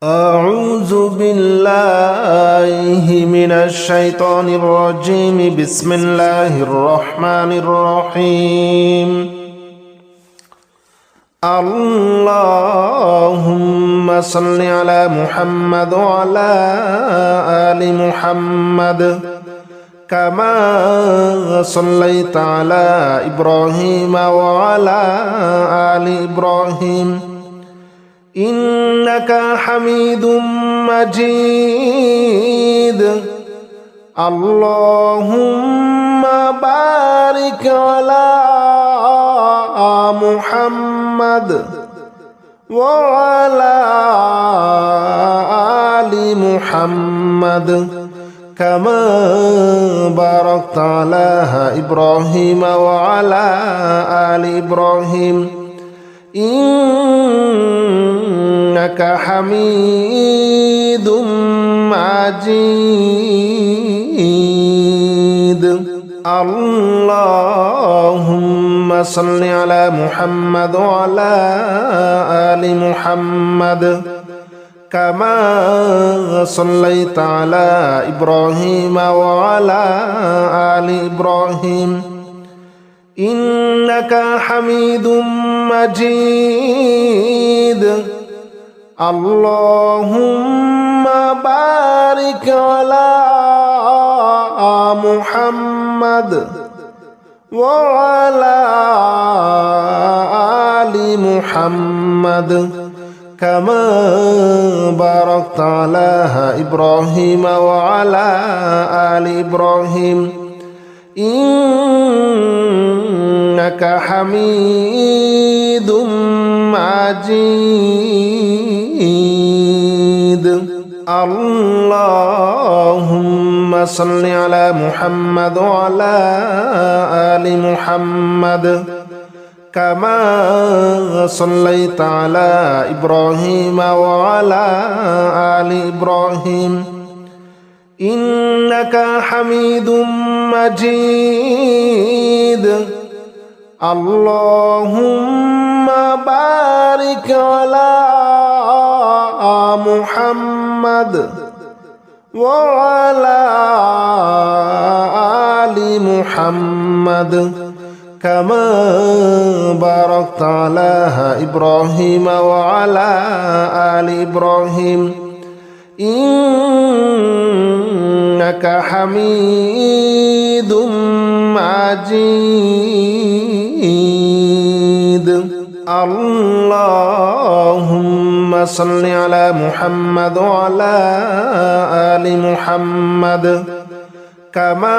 أعوذ بالله من الشيطان الرجيم. بسم الله الرحمن الرحيم. اللهم صل على محمد وعلى آل محمد كما صليت على إبراهيم وعلى آل إبراهيم إنك حميد مجيد. اللهم بارك على محمد وعلى آل محمد كما باركت على إبراهيم وعلى آل إبراهيم إنك حميد مجيد. اللهم صل على محمد وعلى آل محمد كما صليت على إبراهيم وعلى آل إبراهيم إنك حميد مجيد. اللهم بارك على محمد وعلى آل محمد كما باركت على إبراهيم وعلى آل إبراهيم إنك حميد مجيد. اللهم صل على محمد وعلى آل محمد كما صليت على إبراهيم وعلى آل إبراهيم إنك حميد مجيد. اللهم بارك على محمد وعلى آل محمد كما باركت على إبراهيم وعلى آل إبراهيم إنك حميد مجيد. اللهم صل على محمد وعلى آل محمد كما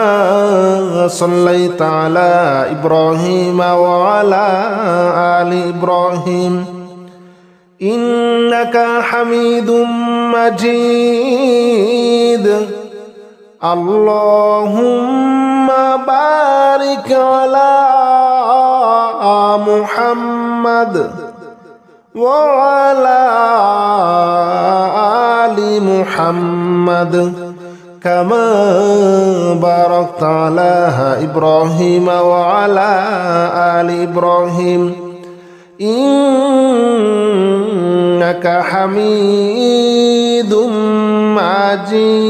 صليت على إبراهيم وعلى آل إبراهيم إنك حميد مجيد. اللهم بارك على محمد وعلى آل محمد كما باركت على إبراهيم وعلى آل إبراهيم إنك حميد مجيد.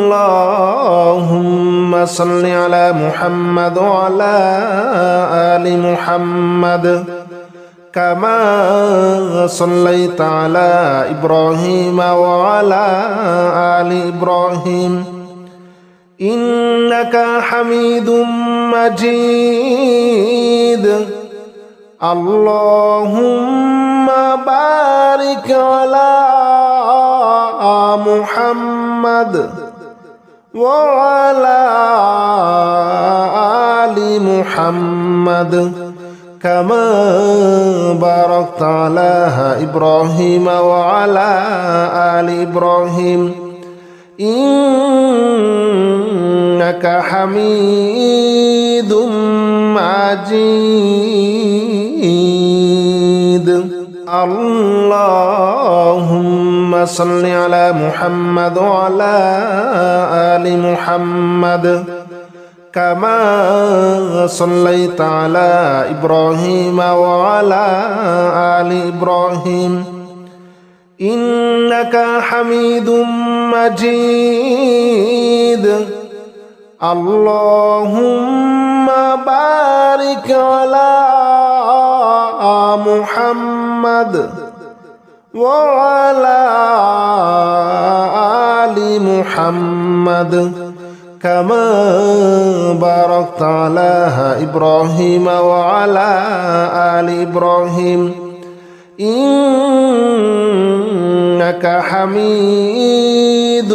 اللهم صل على محمد وعلى آل محمد كما صليت على إبراهيم وعلى آل إبراهيم إنك حميد مجيد. اللهم بارك على محمد وعلى آل محمد كما باركت على إبراهيم وعلى آل إبراهيم إنك حميد مجيد. اللهم صل على محمد وعلى آل محمد كما صليت على إبراهيم وعلى آل إبراهيم إنك حميد مجيد اللهم بارك على محمد وعلى آل محمد كما باركت على إبراهيم وعلى آل إبراهيم إنك حميد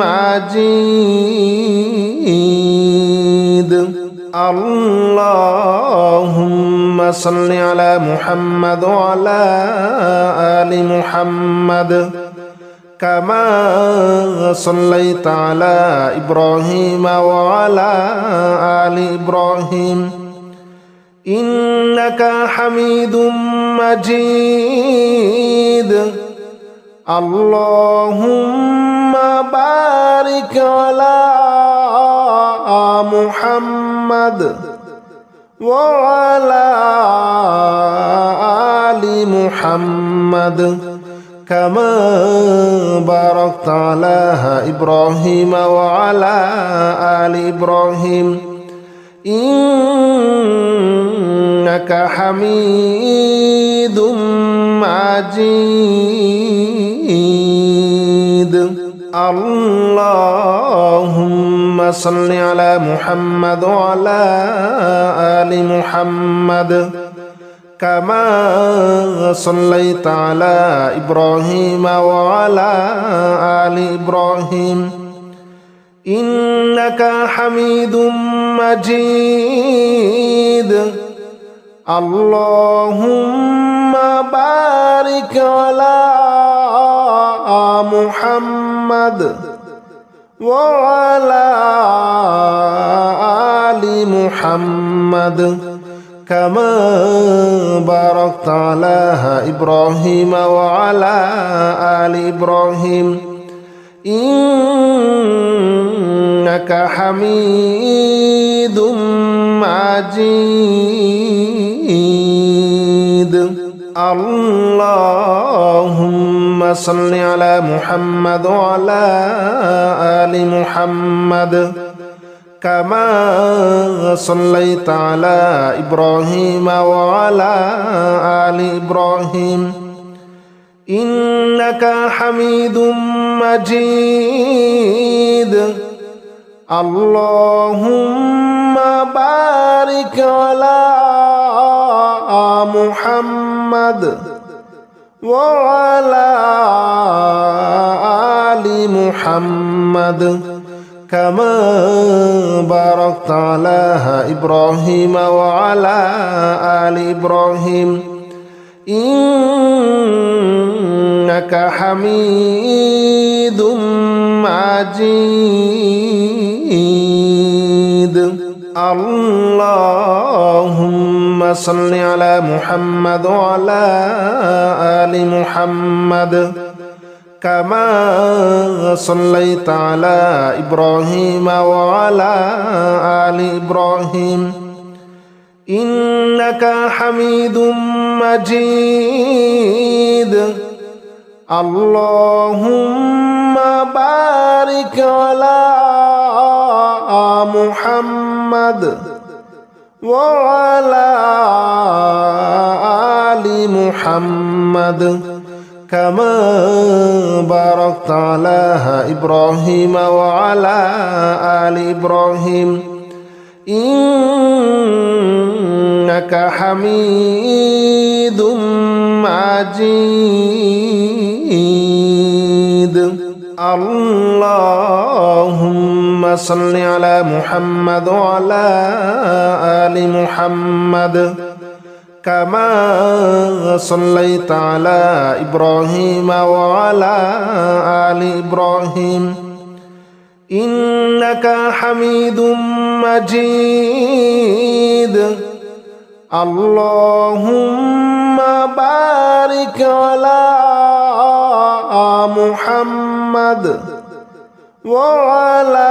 مجيد اللهم صل على محمد وعلى آل محمد كما صليت على إبراهيم وعلى آل إبراهيم إنك حميد مجيد اللهم بارك على محمد وعلى آل محمد كما باركت على إبراهيم وعلى آل إبراهيم إنك حميد مجيد اللهم صل على محمد وعلى آل محمد كما صليت على إبراهيم وعلى آل إبراهيم إنك حميد مجيد اللهم بارك على محمد وعلى آل محمد كما باركت على إبراهيم وعلى آل إبراهيم إنك حميد مجيد اللهم صل على محمد وعلى آل محمد كما صليت على إبراهيم وعلى آل إبراهيم إنك حميد مجيد اللهم بارك على محمد وعلى آل محمد كما باركت على إبراهيم وعلى آل إبراهيم إنك حميد مجيد اللهم صل على محمد وعلى آل محمد كما صليت على إبراهيم وعلى آل إبراهيم إنك حميد مجيد اللهم بارك على محمد وعلى آل محمد كما باركت على إبراهيم وعلى آل إبراهيم إنك حميد مجيد اللهم صل على محمد وعلى آل محمد كما صليت على إبراهيم وعلى آل إبراهيم إنك حميد مجيد اللهم بارك على محمد وعلى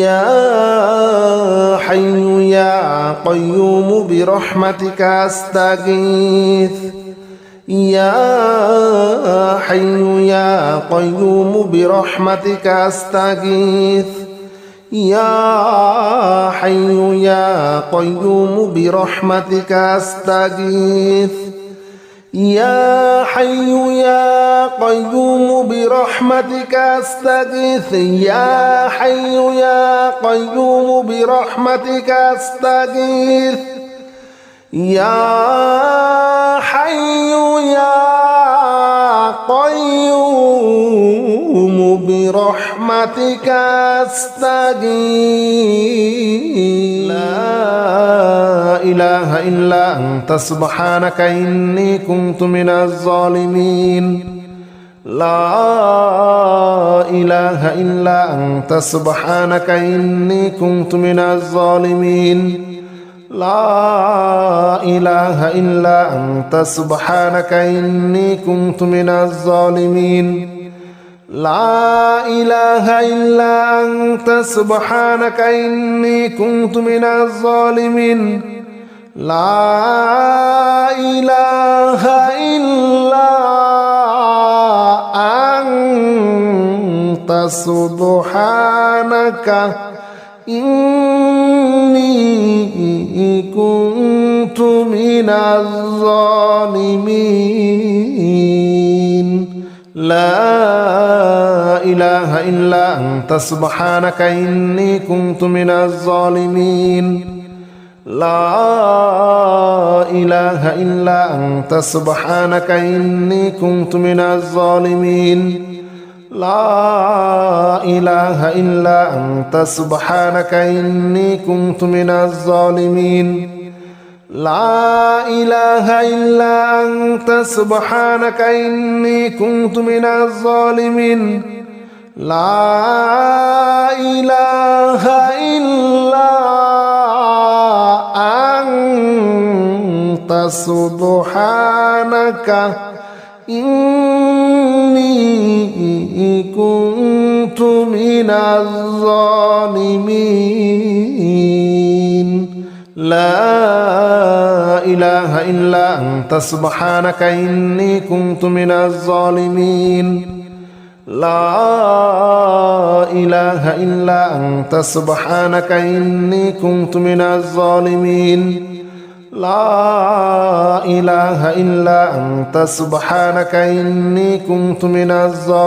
يا حي يا قيوم برحمتك أستغيث يا حي يا قيوم برحمتك أستغيث يا حي يا قيوم برحمتك أستغيث يا حي يا قيوم برحمتك أستغيث يا حي يا قيوم برحمتك أستغيث يا حي يا قيوم برحمتك أستغيث لا إله إلا أنت سبحانك إني كنت من الظالمين لا إله إلا أنت سبحانك إني كنت من الظالمين لا إله إلا أنت سبحانك إني كنت من الظالمين لا إله إلا أنت سبحانك إني كنت من الظالمين لا إله إلا أنت سبحانك إني كنت من الظالمين لا إله إلا أنت سبحانك إني كنت من الظالمين لا إله إلا أنت سبحانك إني كنت من الظالمين لا إله إلا أنت سبحانك إني كنت من الظالمين لا إله إلا أنت سبحانك إني كنت من الظالمين لا إله إلا أنت سبحانك إني كنت من الظالمين لا إله إلا أنت سبحانك إني كنت من الظالمين لا إله إلا أنت سبحانك إني كنت من الظالمين لا إله إلا أنت سبحانك إني كنت من الظالمين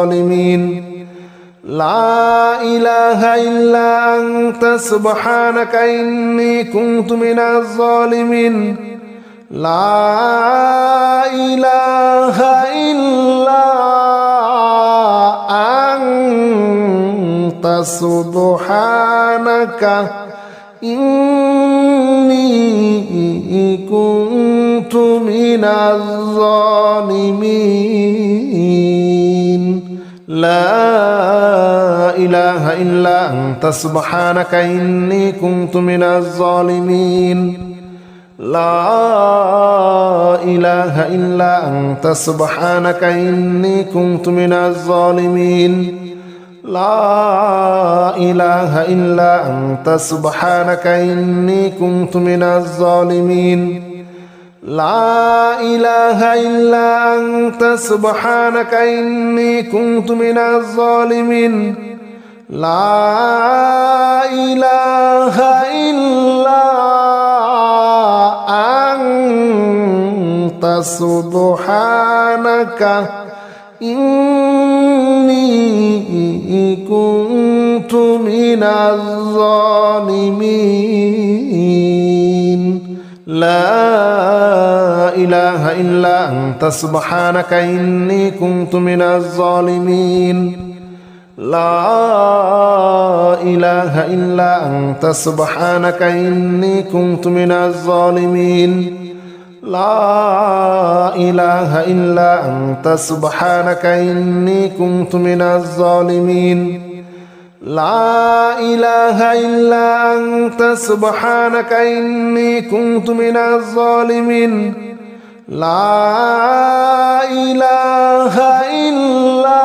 لا إله إلا أنت سبحانك إني كنت من الظالمين لا إله إلا أنت سبحانك إني كنت من الظالمين لا إله إلا أنت سبحانك إني كنت من الظالمين لا إله إلا أنت سبحانك إني كنت من الظالمين لا إله إلا أنت سبحانك إني كنت من الظالمين لا إله إلا أنت سبحانك إني كنت من الظالمين لا إله إلا أنت سبحانك إني كنت من الظالمين لا إله إلا أنت سبحانك إني كنت من الظالمين لا إله إلا أنت سبحانك إني كنت من الظالمين لا إله إلا أنت سبحانك إني كنت من الظالمين لا إله إلا أنت سبحانك إني كنت من الظالمين لا إله إلا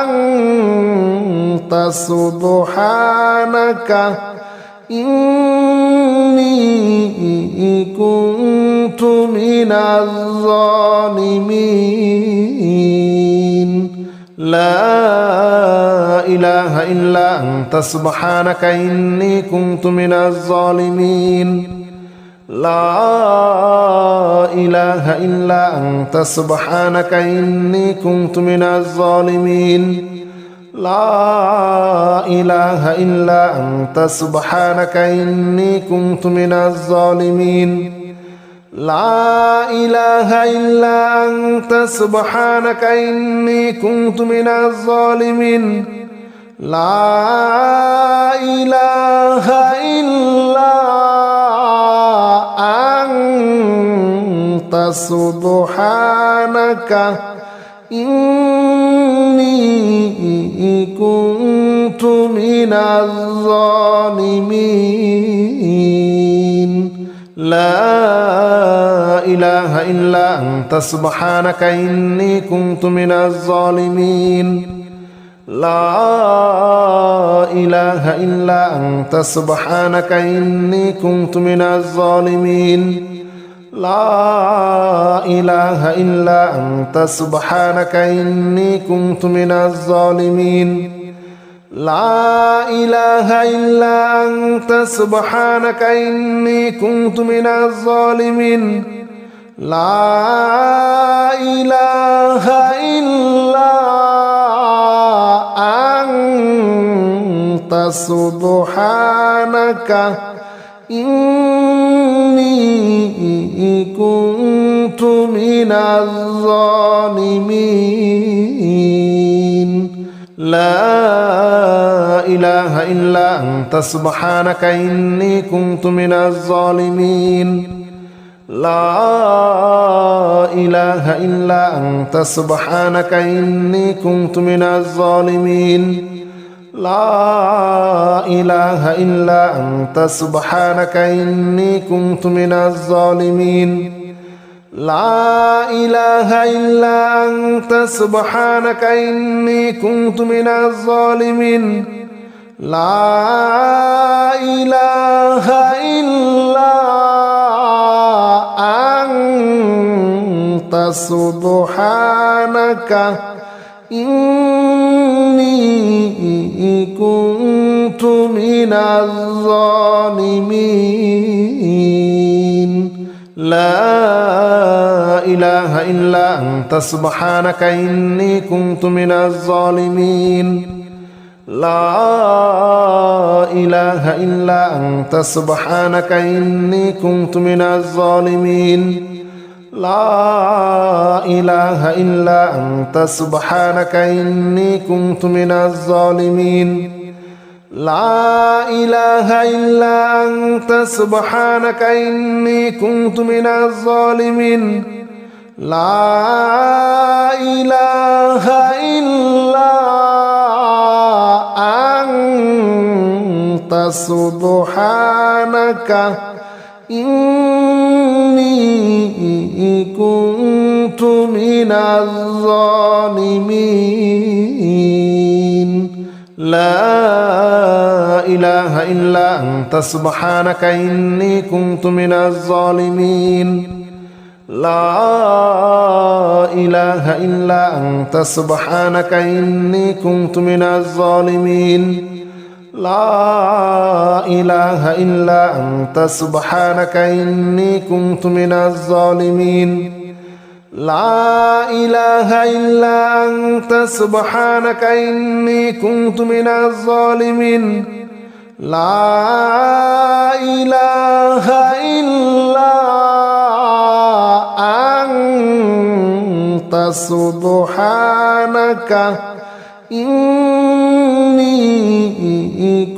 أنت سبحانك إني كنت من الظالمين لا إله إلا أنت سبحانك إني كنت من الظالمين لا إله إلا أنت سبحانك إني كنت من الظالمين لا إله إلا أنت سبحانك إني كنت من الظالمين لا إله إلا أنت سبحانك إني كنت من الظالمين لا إله إلا أنت سبحانك إني كنت من الظالمين لا إله إلا أنت سبحانك إني كنت من الظالمين لا إله إلا أنت سبحانك إني كنت من الظالمين لا إله إلا أنت سبحانك إني كنت من الظالمين لا إله إلا أنت سبحانك إني كنت من الظالمين لا إله إلا أنت سبحانك إني كنت من الظالمين لا إله إلا أنت سبحانك إني كنت من الظالمين لا إله إلا أنت سبحانك إني كنت من الظالمين لا إله إلا أنت سبحانك إني كنت من الظالمين لا إله إلا أنت سبحانك إني كنت من الظالمين لا إله إلا أنت سبحانك إني كنت من الظالمين لا إله إلا أنت سبحانك إني كنت من الظالمين لا إله إلا أنت سبحانك إني كنت من الظالمين لا إله إلا أنت سبحانك إني كنت من الظالمين لا إله إلا أنت سبحانك إني كنت من الظالمين لا إله إلا أنت سبحانك إني كنت من الظالمين لا إله إلا أنت سبحانك إني كنت من الظالمين لا إله إلا أنت سبحانك إني كنت من الظالمين لا إله إلا أنت سبحانك إني كنت من الظالمين لا إله إلا أنت سبحانك إني كنت من الظالمين لا إله إلا أنت سبحانك إني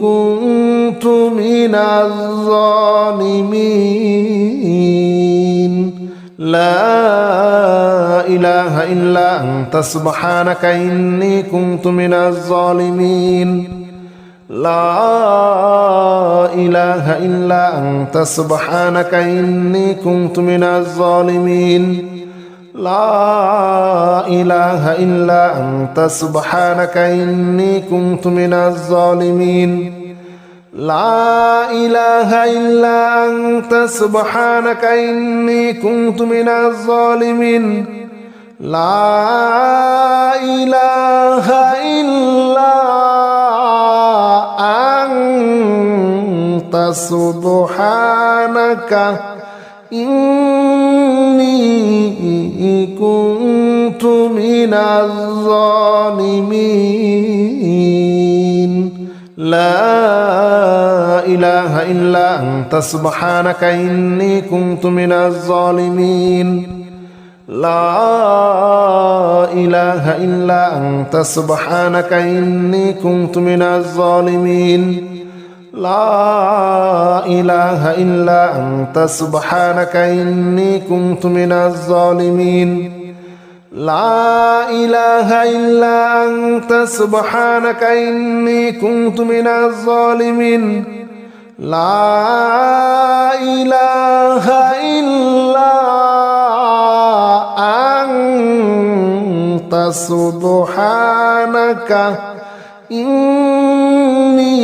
كنت من الظالمين لا إله إلا أنت سبحانك إني كنت من الظالمين لا إله إلا أنت سبحانك إني كنت من الظالمين لا إله إلا أنت سبحانك إني كنت من الظالمين لا إله إلا أنت سبحانك إني كنت من الظالمين لا إله إلا أنت سبحانك إني كنت من الظالمين لا إله إلا أنت سبحانك إني كنت من الظالمين لا إله إلا أنت سبحانك إني كنت من الظالمين لا إله إلا أنت سبحانك إني كنت من الظالمين لا إله إلا أنت سبحانك إني كنت من الظالمين لا إله إلا أنت سبحانك إني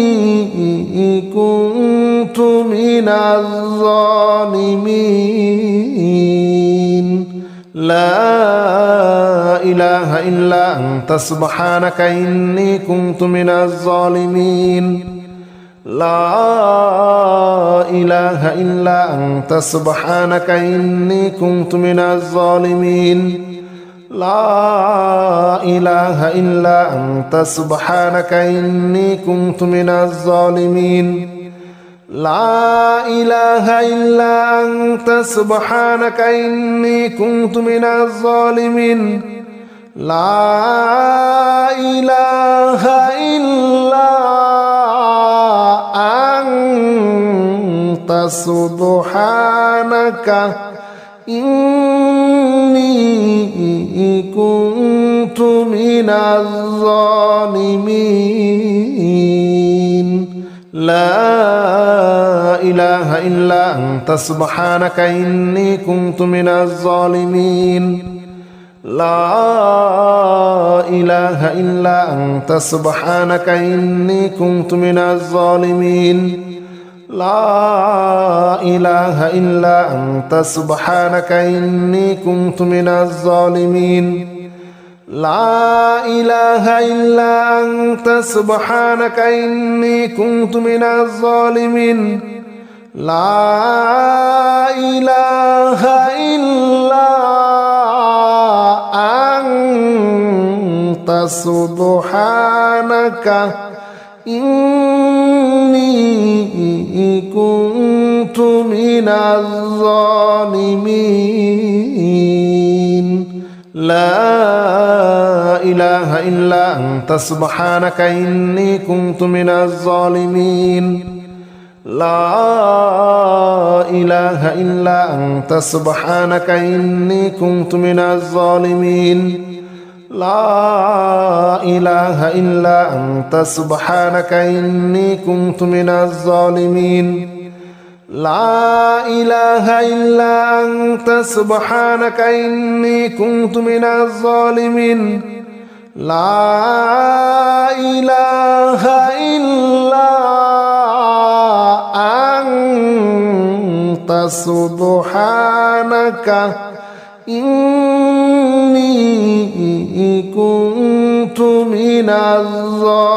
كنت من الظالمين لا إله إلا أنت سبحانك إني كنت من الظالمين لا إله إلا أنت سبحانك إني كنت من الظالمين لا إله إلا أنت سبحانك إني كنت من الظالمين لا إله إلا أنت سبحانك إني كنت من الظالمين لا إله إلا أنت سبحانك إني كنت من الظالمين لا إله إلا أنت سبحانك إني كنت من الظالمين لا إله إلا أنت سبحانك إني كنت من الظالمين لا إله إلا أنت سبحانك إني كنت من الظالمين لا إله إلا أنت سبحانك إني كنت من الظالمين لا إله إلا أنت سبحانك إني كنت من الظالمين لا إله إلا أنت سبحانك إني كنت من الظالمين لا إله إلا أنت سبحانك إني كنت من الظالمين لا إله إلا أنت سبحانك إني كنت من الظالمين لا إله إلا أنت سبحانك إني كنت من الظالمين لا إله إلا أنت سبحانك إني كنت من الظالمين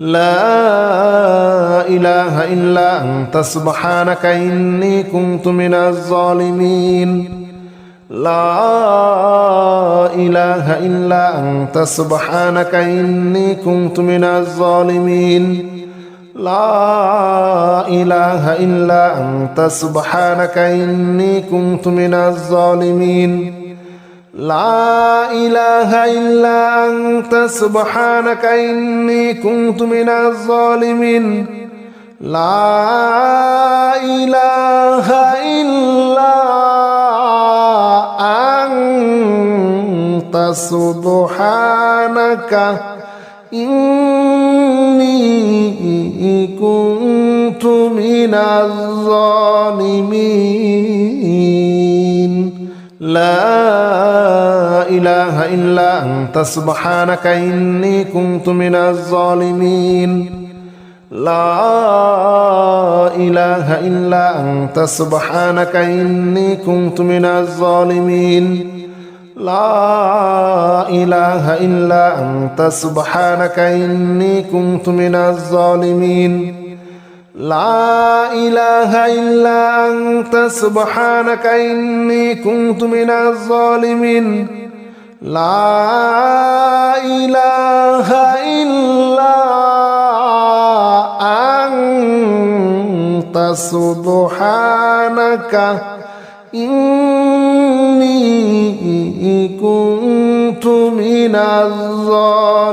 لا إله إلا أنت سبحانك إني كنت من الظالمين لا إله إلا أنت سبحانك إني كنت من الظالمين لا إله إلا أنت سبحانك إني كنت من الظالمين لا إله إلا أنت سبحانك إني كنت من الظالمين لا إله إلا أنت سبحانك إني كنت من الظالمين. لا إله إلا أنت سبحانك إني كنت من الظالمين لا إله إلا أنت سبحانك إني كنت من الظالمين لا إله إلا أنت سبحانك إني كنت من الظالمين لا إله إلا أنت سبحانك إني كنت من الظالمين لا إله إلا أنت سبحانك إني كنت من الظالمين